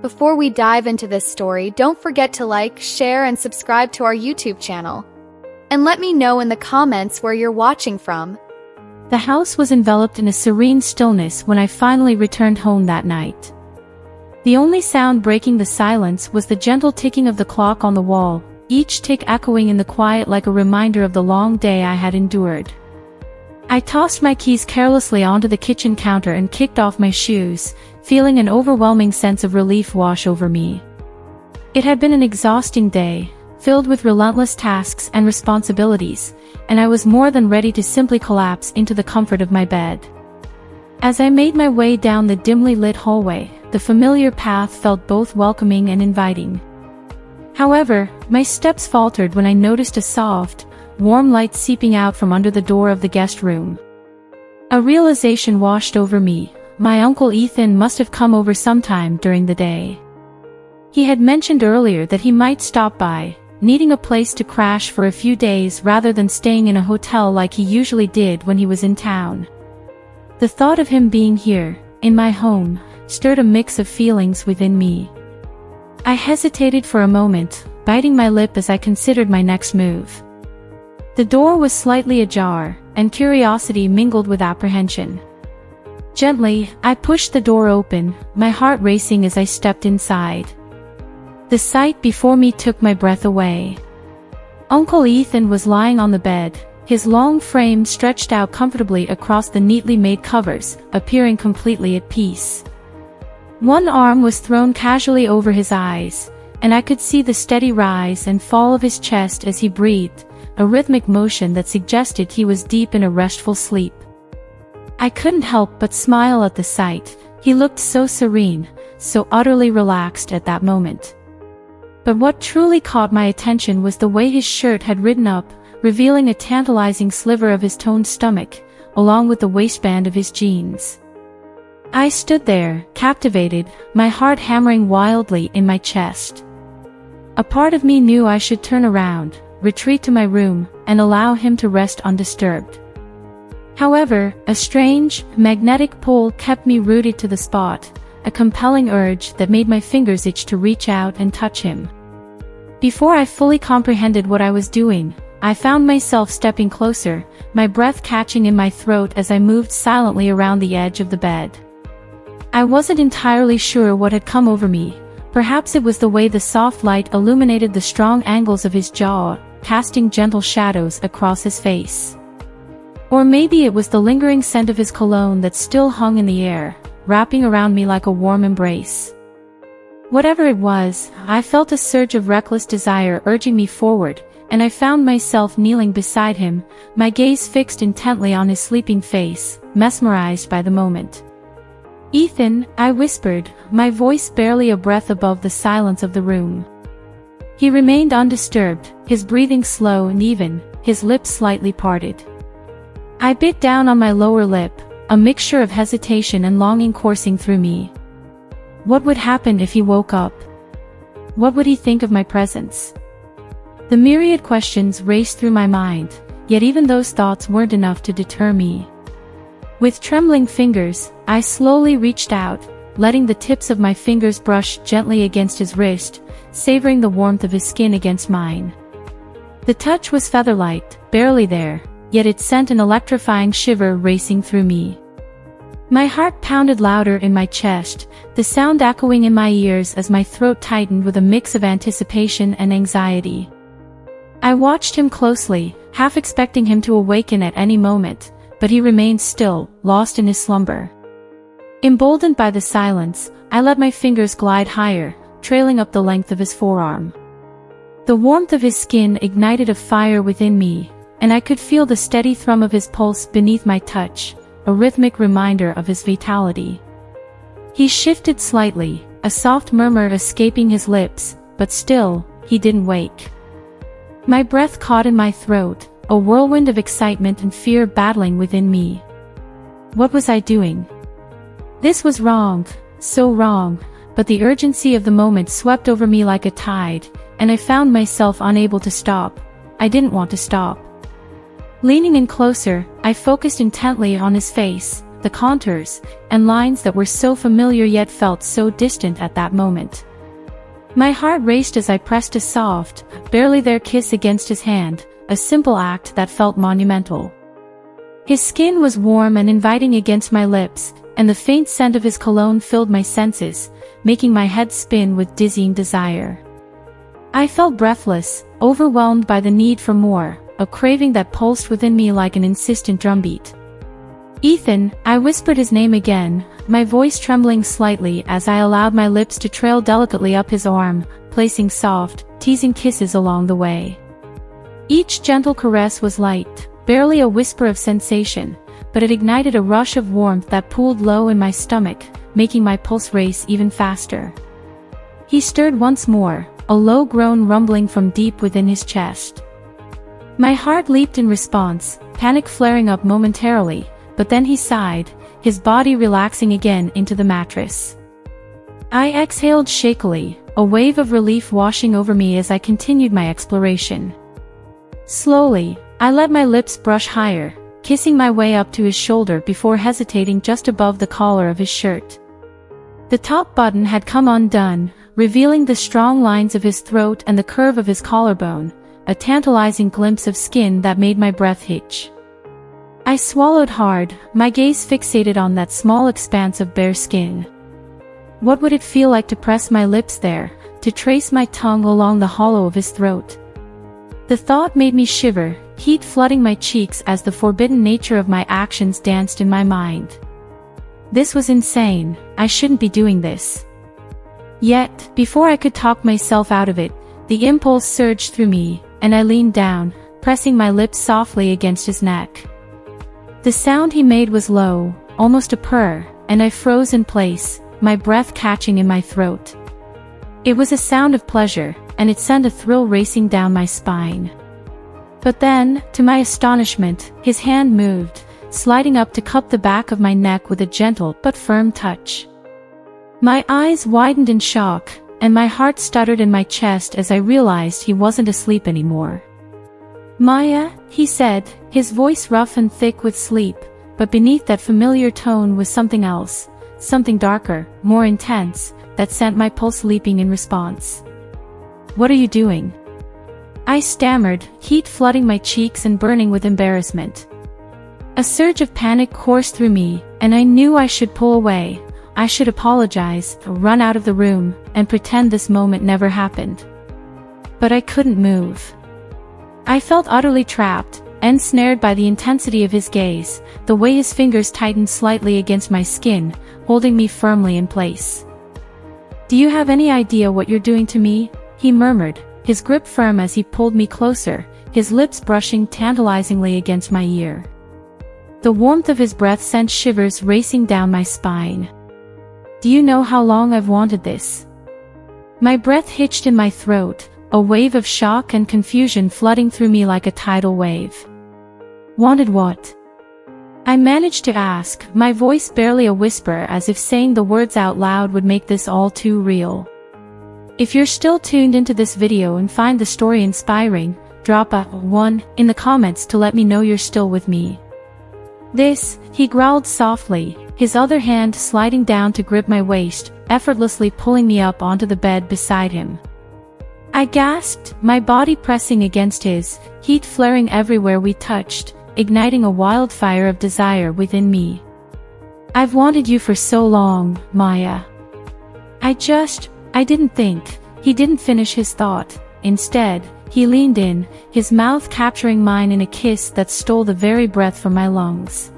Before we dive into this story, don't forget to like, share, and subscribe to our YouTube channel. And let me know in the comments where you're watching from. The house was enveloped in a serene stillness when I finally returned home that night. The only sound breaking the silence was the gentle ticking of the clock on the wall, each tick echoing in the quiet like a reminder of the long day I had endured. I tossed my keys carelessly onto the kitchen counter and kicked off my shoes, feeling an overwhelming sense of relief wash over me. It had been an exhausting day, filled with relentless tasks and responsibilities, and I was more than ready to simply collapse into the comfort of my bed. As I made my way down the dimly lit hallway, the familiar path felt both welcoming and inviting. However, my steps faltered when I noticed a soft, warm light seeping out from under the door of the guest room. A realization washed over me. My Uncle Ethan must have come over sometime during the day. He had mentioned earlier that he might stop by, needing a place to crash for a few days rather than staying in a hotel like he usually did when he was in town. The thought of him being here, in my home, stirred a mix of feelings within me. I hesitated for a moment, biting my lip as I considered my next move. The door was slightly ajar, and curiosity mingled with apprehension. Gently, I pushed the door open, my heart racing as I stepped inside. The sight before me took my breath away. Uncle Ethan was lying on the bed, his long frame stretched out comfortably across the neatly made covers, appearing completely at peace. One arm was thrown casually over his eyes, and I could see the steady rise and fall of his chest as he breathed, a rhythmic motion that suggested he was deep in a restful sleep. I couldn't help but smile at the sight. He looked so serene, so utterly relaxed at that moment. But what truly caught my attention was the way his shirt had ridden up, revealing a tantalizing sliver of his toned stomach, along with the waistband of his jeans. I stood there, captivated, my heart hammering wildly in my chest. A part of me knew I should turn around, retreat to my room, and allow him to rest undisturbed. However, a strange, magnetic pull kept me rooted to the spot, a compelling urge that made my fingers itch to reach out and touch him. Before I fully comprehended what I was doing, I found myself stepping closer, my breath catching in my throat as I moved silently around the edge of the bed. I wasn't entirely sure what had come over me. Perhaps it was the way the soft light illuminated the strong angles of his jaw, casting gentle shadows across his face. Or maybe it was the lingering scent of his cologne that still hung in the air, wrapping around me like a warm embrace. Whatever it was, I felt a surge of reckless desire urging me forward, and I found myself kneeling beside him, my gaze fixed intently on his sleeping face, mesmerized by the moment. "Ethan," I whispered, my voice barely a breath above the silence of the room. He remained undisturbed, his breathing slow and even, his lips slightly parted. I bit down on my lower lip, a mixture of hesitation and longing coursing through me. What would happen if he woke up? What would he think of my presence? The myriad questions raced through my mind, yet even those thoughts weren't enough to deter me. With trembling fingers, I slowly reached out, letting the tips of my fingers brush gently against his wrist, savoring the warmth of his skin against mine. The touch was feather-light, barely there, yet it sent an electrifying shiver racing through me. My heart pounded louder in my chest, the sound echoing in my ears as my throat tightened with a mix of anticipation and anxiety. I watched him closely, half expecting him to awaken at any moment, but he remained still, lost in his slumber. Emboldened by the silence, I let my fingers glide higher, trailing up the length of his forearm. The warmth of his skin ignited a fire within me, and I could feel the steady thrum of his pulse beneath my touch, a rhythmic reminder of his vitality. He shifted slightly, a soft murmur escaping his lips, but still, he didn't wake. My breath caught in my throat, a whirlwind of excitement and fear battling within me. What was I doing? This was wrong, so wrong, but the urgency of the moment swept over me like a tide, and I found myself unable to stop. I didn't want to stop. Leaning in closer, I focused intently on his face, the contours, and lines that were so familiar yet felt so distant at that moment. My heart raced as I pressed a soft, barely there kiss against his hand, a simple act that felt monumental. His skin was warm and inviting against my lips, and the faint scent of his cologne filled my senses, making my head spin with dizzying desire. I felt breathless, overwhelmed by the need for more, a craving that pulsed within me like an insistent drumbeat. "Ethan," I whispered his name again, my voice trembling slightly as I allowed my lips to trail delicately up his arm, placing soft, teasing kisses along the way. Each gentle caress was light, barely a whisper of sensation, but it ignited a rush of warmth that pooled low in my stomach, making my pulse race even faster. He stirred once more, a low groan rumbling from deep within his chest. My heart leaped in response, panic flaring up momentarily, but then he sighed, his body relaxing again into the mattress. I exhaled shakily, a wave of relief washing over me as I continued my exploration. Slowly, I let my lips brush higher, kissing my way up to his shoulder before hesitating just above the collar of his shirt. The top button had come undone, revealing the strong lines of his throat and the curve of his collarbone, a tantalizing glimpse of skin that made my breath hitch. I swallowed hard, my gaze fixated on that small expanse of bare skin. What would it feel like to press my lips there, to trace my tongue along the hollow of his throat? The thought made me shiver, heat flooding my cheeks as the forbidden nature of my actions danced in my mind. This was insane, I shouldn't be doing this. Yet, before I could talk myself out of it, the impulse surged through me, and I leaned down, pressing my lips softly against his neck. The sound he made was low, almost a purr, and I froze in place, my breath catching in my throat. It was a sound of pleasure, and it sent a thrill racing down my spine. But then, to my astonishment, his hand moved, sliding up to cup the back of my neck with a gentle but firm touch. My eyes widened in shock, and my heart stuttered in my chest as I realized he wasn't asleep anymore. "Maya," he said, his voice rough and thick with sleep, but beneath that familiar tone was something else, something darker, more intense, that sent my pulse leaping in response. "What are you doing?" I stammered, heat flooding my cheeks and burning with embarrassment. A surge of panic coursed through me, and I knew I should pull away. I should apologize, run out of the room, and pretend this moment never happened. But I couldn't move. I felt utterly trapped, ensnared by the intensity of his gaze, the way his fingers tightened slightly against my skin, holding me firmly in place. "Do you have any idea what you're doing to me?" he murmured, his grip firm as he pulled me closer, his lips brushing tantalizingly against my ear. The warmth of his breath sent shivers racing down my spine. "Do you know how long I've wanted this?" My breath hitched in my throat, a wave of shock and confusion flooding through me like a tidal wave. "Wanted what?" I managed to ask, my voice barely a whisper as if saying the words out loud would make this all too real. If you're still tuned into this video and find the story inspiring, drop a 1 in the comments to let me know you're still with me. "This," he growled softly, his other hand sliding down to grip my waist, effortlessly pulling me up onto the bed beside him. I gasped, my body pressing against his, heat flaring everywhere we touched, igniting a wildfire of desire within me. "I've wanted you for so long, Maya." I didn't think." He didn't finish his thought. Instead, he leaned in, his mouth capturing mine in a kiss that stole the very breath from my lungs.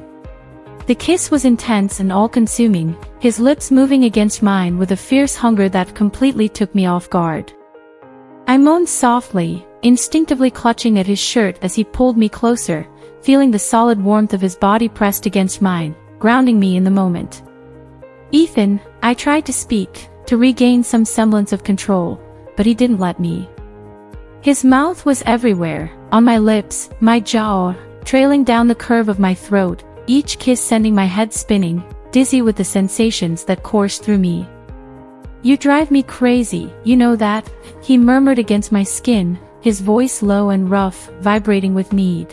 The kiss was intense and all-consuming, his lips moving against mine with a fierce hunger that completely took me off guard. I moaned softly, instinctively clutching at his shirt as he pulled me closer, feeling the solid warmth of his body pressed against mine, grounding me in the moment. "Ethan," I tried to speak, to regain some semblance of control, but he didn't let me. His mouth was everywhere, on my lips, my jaw, trailing down the curve of my throat, each kiss sending my head spinning, dizzy with the sensations that coursed through me. "You drive me crazy, you know that," he murmured against my skin, his voice low and rough, vibrating with need.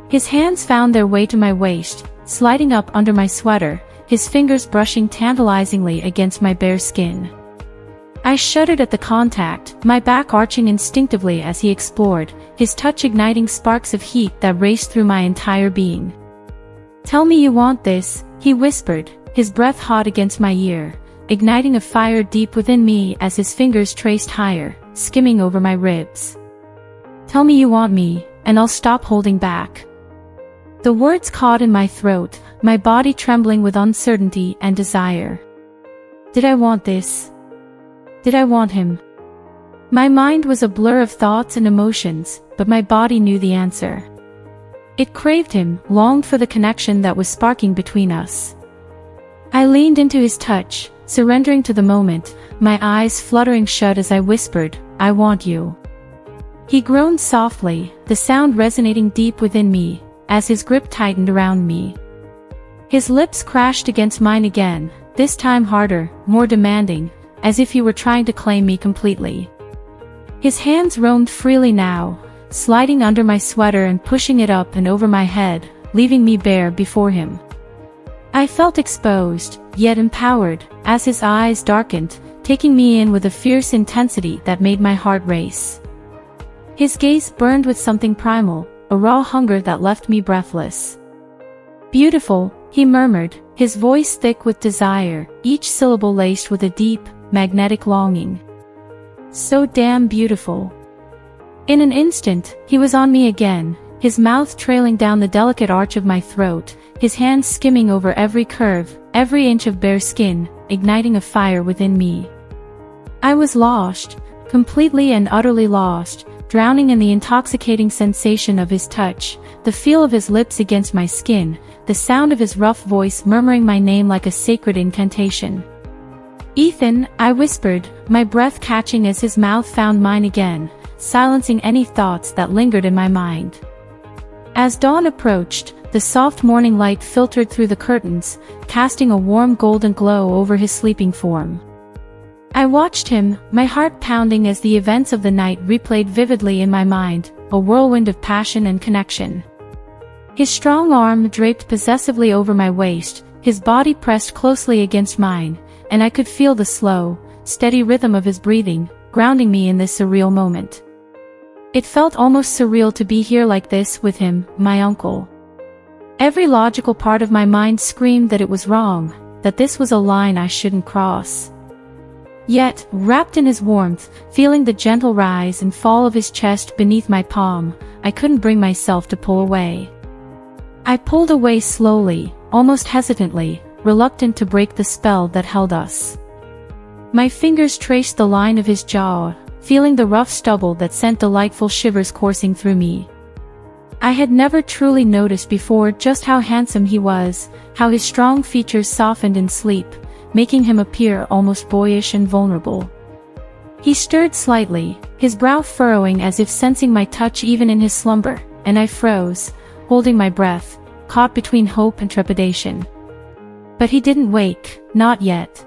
His hands found their way to my waist, sliding up under my sweater, his fingers brushing tantalizingly against my bare skin. I shuddered at the contact, my back arching instinctively as he explored, his touch igniting sparks of heat that raced through my entire being. "Tell me you want this," he whispered, his breath hot against my ear, igniting a fire deep within me as his fingers traced higher, skimming over my ribs. "Tell me you want me, and I'll stop holding back." The words caught in my throat, my body trembling with uncertainty and desire. Did I want this? Did I want him? My mind was a blur of thoughts and emotions, but my body knew the answer. It craved him, longed for the connection that was sparking between us. I leaned into his touch, surrendering to the moment, my eyes fluttering shut as I whispered, "I want you." He groaned softly, the sound resonating deep within me, as his grip tightened around me. His lips crashed against mine again, this time harder, more demanding, as if he were trying to claim me completely. His hands roamed freely now, sliding under my sweater and pushing it up and over my head, leaving me bare before him. I felt exposed, yet empowered, as his eyes darkened, taking me in with a fierce intensity that made my heart race. His gaze burned with something primal, a raw hunger that left me breathless. "Beautiful," he murmured, his voice thick with desire, each syllable laced with a deep, magnetic longing. "So damn beautiful." In an instant, he was on me again, his mouth trailing down the delicate arch of my throat, his hands skimming over every curve, every inch of bare skin, igniting a fire within me. I was lost, completely and utterly lost, drowning in the intoxicating sensation of his touch, the feel of his lips against my skin, the sound of his rough voice murmuring my name like a sacred incantation. "Ethan," I whispered, my breath catching as his mouth found mine again, silencing any thoughts that lingered in my mind. As dawn approached, the soft morning light filtered through the curtains, casting a warm golden glow over his sleeping form. I watched him, my heart pounding as the events of the night replayed vividly in my mind, a whirlwind of passion and connection. His strong arm draped possessively over my waist, his body pressed closely against mine, and I could feel the slow, steady rhythm of his breathing, grounding me in this surreal moment. It felt almost surreal to be here like this with him, my uncle. Every logical part of my mind screamed that it was wrong, that this was a line I shouldn't cross. Yet, wrapped in his warmth, feeling the gentle rise and fall of his chest beneath my palm, I couldn't bring myself to pull away. I pulled away slowly, almost hesitantly, reluctant to break the spell that held us. My fingers traced the line of his jaw, feeling the rough stubble that sent delightful shivers coursing through me. I had never truly noticed before just how handsome he was, how his strong features softened in sleep, making him appear almost boyish and vulnerable. He stirred slightly, his brow furrowing as if sensing my touch even in his slumber, and I froze, holding my breath, caught between hope and trepidation. But he didn't wake, not yet.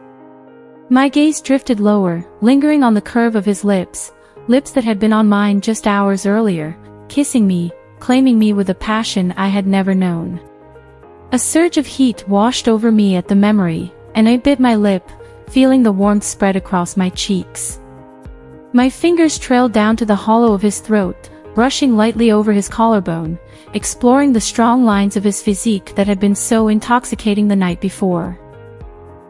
My gaze drifted lower, lingering on the curve of his lips, lips that had been on mine just hours earlier, kissing me, claiming me with a passion I had never known. A surge of heat washed over me at the memory, and I bit my lip, feeling the warmth spread across my cheeks. My fingers trailed down to the hollow of his throat, brushing lightly over his collarbone, exploring the strong lines of his physique that had been so intoxicating the night before.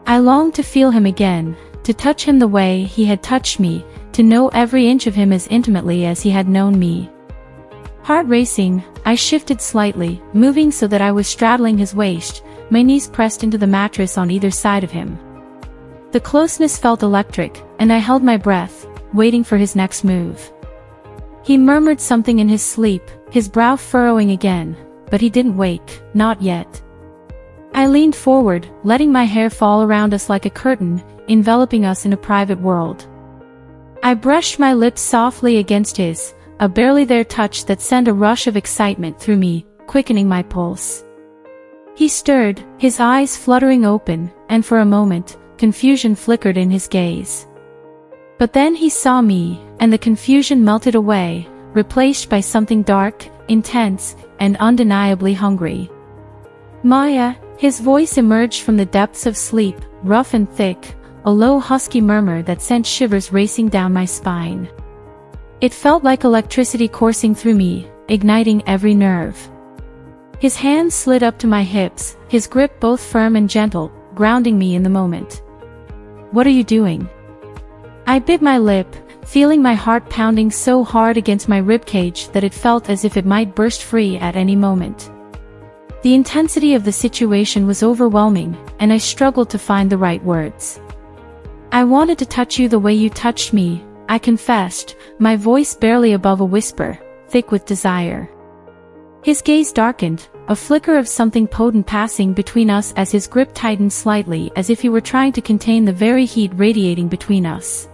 I longed to feel him again, to touch him the way he had touched me, to know every inch of him as intimately as he had known me. Heart racing, I shifted slightly, moving so that I was straddling his waist, my knees pressed into the mattress on either side of him. The closeness felt electric, and I held my breath, waiting for his next move. He murmured something in his sleep, his brow furrowing again, but he didn't wake, not yet. I leaned forward, letting my hair fall around us like a curtain, enveloping us in a private world. I brushed my lips softly against his, a barely there touch that sent a rush of excitement through me, quickening my pulse. He stirred, his eyes fluttering open, and for a moment, confusion flickered in his gaze. But then he saw me, and the confusion melted away, replaced by something dark, intense, and undeniably hungry. Maya, his voice emerged from the depths of sleep, rough and thick, a low husky murmur that sent shivers racing down my spine. It felt like electricity coursing through me, igniting every nerve. His hand slid up to my hips, his grip both firm and gentle, grounding me in the moment. "What are you doing?" I bit my lip, feeling my heart pounding so hard against my ribcage that it felt as if it might burst free at any moment. The intensity of the situation was overwhelming, and I struggled to find the right words. "I wanted to touch you the way you touched me," I confessed, my voice barely above a whisper, thick with desire. His gaze darkened, a flicker of something potent passing between us as his grip tightened slightly as if he were trying to contain the very heat radiating between us.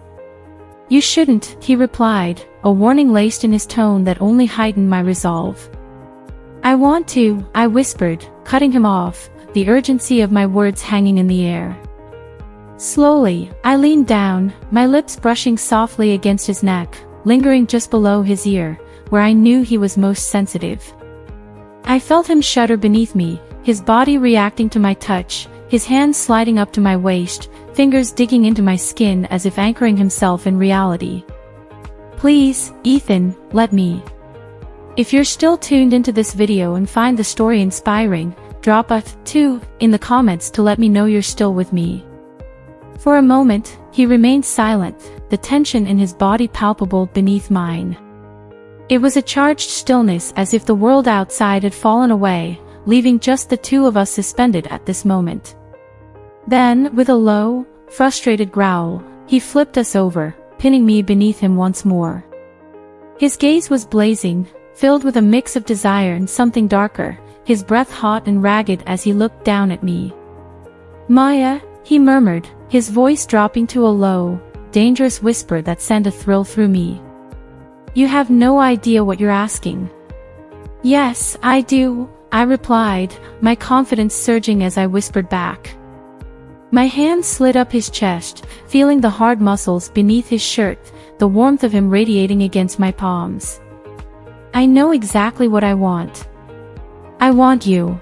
"You shouldn't," he replied, a warning laced in his tone that only heightened my resolve. "I want to," I whispered, cutting him off, the urgency of my words hanging in the air. Slowly, I leaned down, my lips brushing softly against his neck, lingering just below his ear, where I knew he was most sensitive. I felt him shudder beneath me, his body reacting to my touch, his hands sliding up to my waist, fingers digging into my skin as if anchoring himself in reality. "Please, Ethan, let me." If you're still tuned into this video and find the story inspiring, drop a 2 in the comments to let me know you're still with me. For a moment, he remained silent, the tension in his body palpable beneath mine. It was a charged stillness as if the world outside had fallen away, leaving just the two of us suspended at this moment. Then, with a low, frustrated growl, he flipped us over, pinning me beneath him once more. His gaze was blazing, filled with a mix of desire and something darker, his breath hot and ragged as he looked down at me. "Maya," he murmured, his voice dropping to a low, dangerous whisper that sent a thrill through me. "You have no idea what you're asking." "Yes, I do," I replied, my confidence surging as I whispered back. My hand slid up his chest, feeling the hard muscles beneath his shirt, the warmth of him radiating against my palms. "I know exactly what I want. I want you."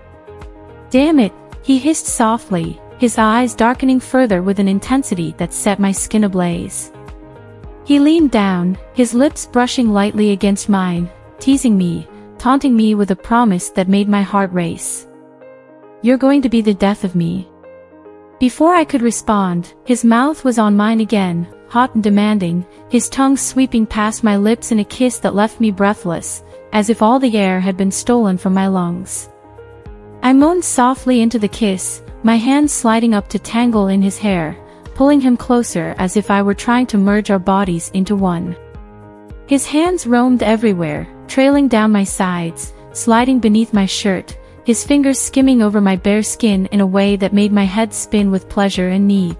"Damn it," he hissed softly, his eyes darkening further with an intensity that set my skin ablaze. He leaned down, his lips brushing lightly against mine, teasing me, taunting me with a promise that made my heart race. "You're going to be the death of me." Before I could respond, his mouth was on mine again, hot and demanding, his tongue sweeping past my lips in a kiss that left me breathless, as if all the air had been stolen from my lungs. I moaned softly into the kiss, my hands sliding up to tangle in his hair, pulling him closer as if I were trying to merge our bodies into one. His hands roamed everywhere, trailing down my sides, sliding beneath my shirt, his fingers skimming over my bare skin in a way that made my head spin with pleasure and need.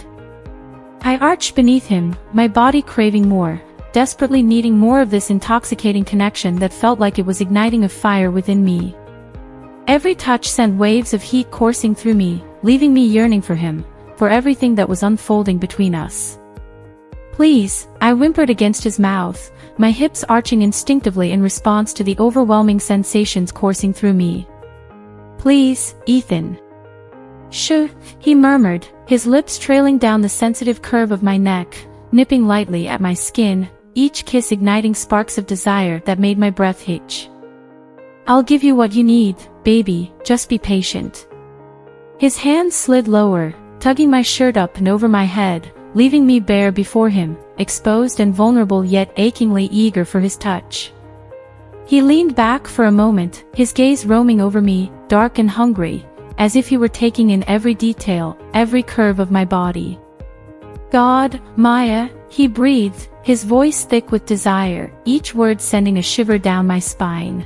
I arched beneath him, my body craving more, desperately needing more of this intoxicating connection that felt like it was igniting a fire within me. Every touch sent waves of heat coursing through me, leaving me yearning for him, for everything that was unfolding between us. "Please," I whimpered against his mouth, my hips arching instinctively in response to the overwhelming sensations coursing through me. "Please, Ethan." "Shh," he murmured, his lips trailing down the sensitive curve of my neck, nipping lightly at my skin, each kiss igniting sparks of desire that made my breath hitch. "I'll give you what you need, baby, just be patient." His hand slid lower, tugging my shirt up and over my head, leaving me bare before him, exposed and vulnerable yet achingly eager for his touch. He leaned back for a moment, his gaze roaming over me, dark and hungry, as if he were taking in every detail, every curve of my body. "God, Maya," he breathed, his voice thick with desire, each word sending a shiver down my spine.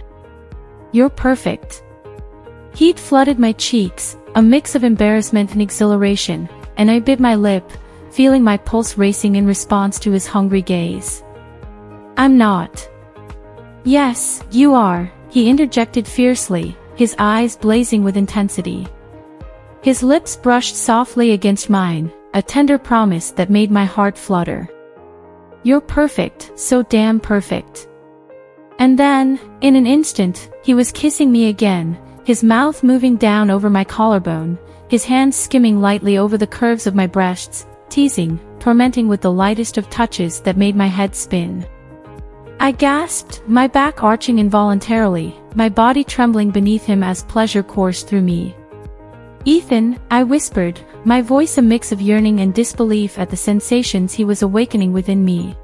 "You're perfect." Heat flooded my cheeks, a mix of embarrassment and exhilaration, and I bit my lip, feeling my pulse racing in response to his hungry gaze. "I'm not." "Yes, you are," he interjected fiercely, his eyes blazing with intensity. His lips brushed softly against mine, a tender promise that made my heart flutter. "You're perfect, so damn perfect." And then, in an instant, he was kissing me again, his mouth moving down over my collarbone, his hands skimming lightly over the curves of my breasts, teasing, tormenting with the lightest of touches that made my head spin. I gasped, my back arching involuntarily, my body trembling beneath him as pleasure coursed through me. "Ethan," I whispered, my voice a mix of yearning and disbelief at the sensations he was awakening within me.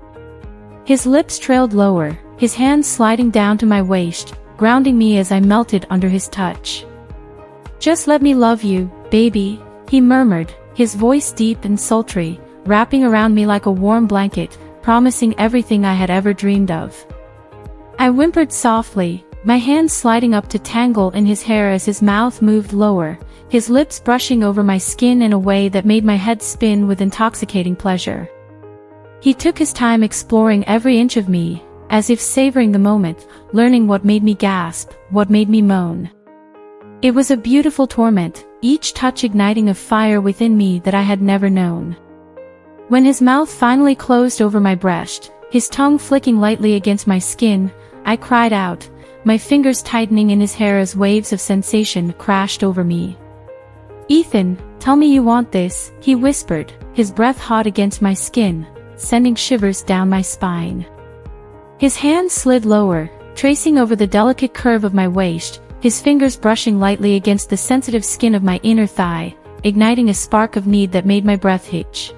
His lips trailed lower, his hands sliding down to my waist, grounding me as I melted under his touch. "Just let me love you, baby," he murmured, his voice deep and sultry, wrapping around me like a warm blanket, promising everything I had ever dreamed of. I whimpered softly, my hands sliding up to tangle in his hair as his mouth moved lower, his lips brushing over my skin in a way that made my head spin with intoxicating pleasure. He took his time exploring every inch of me, as if savoring the moment, learning what made me gasp, what made me moan. It was a beautiful torment, each touch igniting a fire within me that I had never known. When his mouth finally closed over my breast, his tongue flicking lightly against my skin, I cried out, my fingers tightening in his hair as waves of sensation crashed over me. "Ethan, tell me you want this," he whispered, his breath hot against my skin, sending shivers down my spine. His hands slid lower, tracing over the delicate curve of my waist, his fingers brushing lightly against the sensitive skin of my inner thigh, igniting a spark of need that made my breath hitch.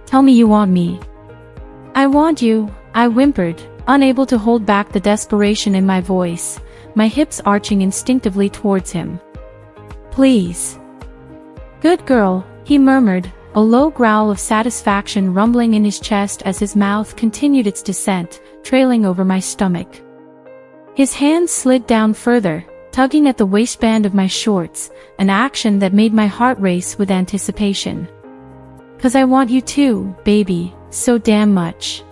"Tell me you want me." "I want you," I whimpered, unable to hold back the desperation in my voice, my hips arching instinctively towards him. "Please." "Good girl," he murmured, a low growl of satisfaction rumbling in his chest as his mouth continued its descent, trailing over my stomach. His hands slid down further, tugging at the waistband of my shorts, an action that made my heart race with anticipation. "'Cause I want you too, baby, so damn much."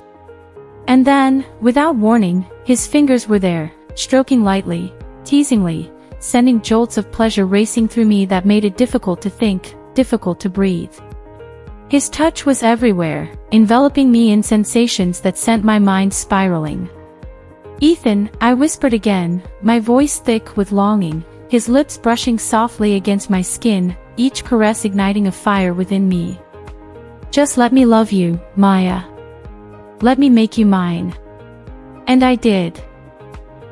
And then, without warning, his fingers were there, stroking lightly, teasingly, sending jolts of pleasure racing through me that made it difficult to think, difficult to breathe. His touch was everywhere, enveloping me in sensations that sent my mind spiraling. "Ethan," I whispered again, my voice thick with longing, his lips brushing softly against my skin, each caress igniting a fire within me. "Just let me love you, Maya. Let me make you mine." And I did.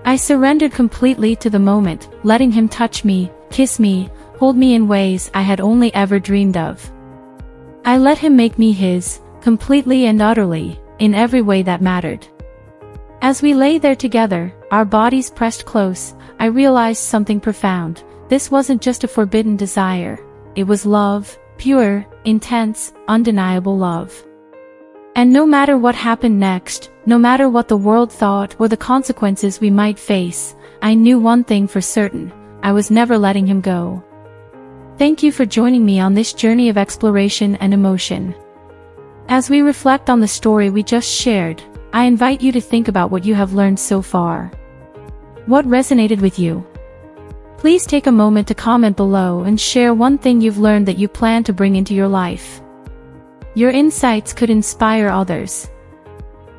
I surrendered completely to the moment, letting him touch me, kiss me, hold me in ways I had only ever dreamed of. I let him make me his, completely and utterly, in every way that mattered. As we lay there together, our bodies pressed close, I realized something profound. This wasn't just a forbidden desire. It was love, pure, intense, undeniable love. And no matter what happened next, no matter what the world thought or the consequences we might face, I knew one thing for certain: I was never letting him go. Thank you for joining me on this journey of exploration and emotion. As we reflect on the story we just shared, I invite you to think about what you have learned so far. What resonated with you? Please take a moment to comment below and share one thing you've learned that you plan to bring into your life. Your insights could inspire others.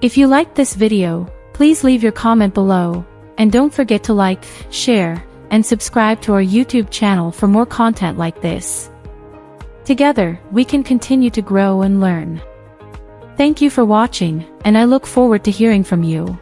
If you liked this video, please leave your comment below, and don't forget to like, share, and subscribe to our YouTube channel for more content like this. Together, we can continue to grow and learn. Thank you for watching, and I look forward to hearing from you.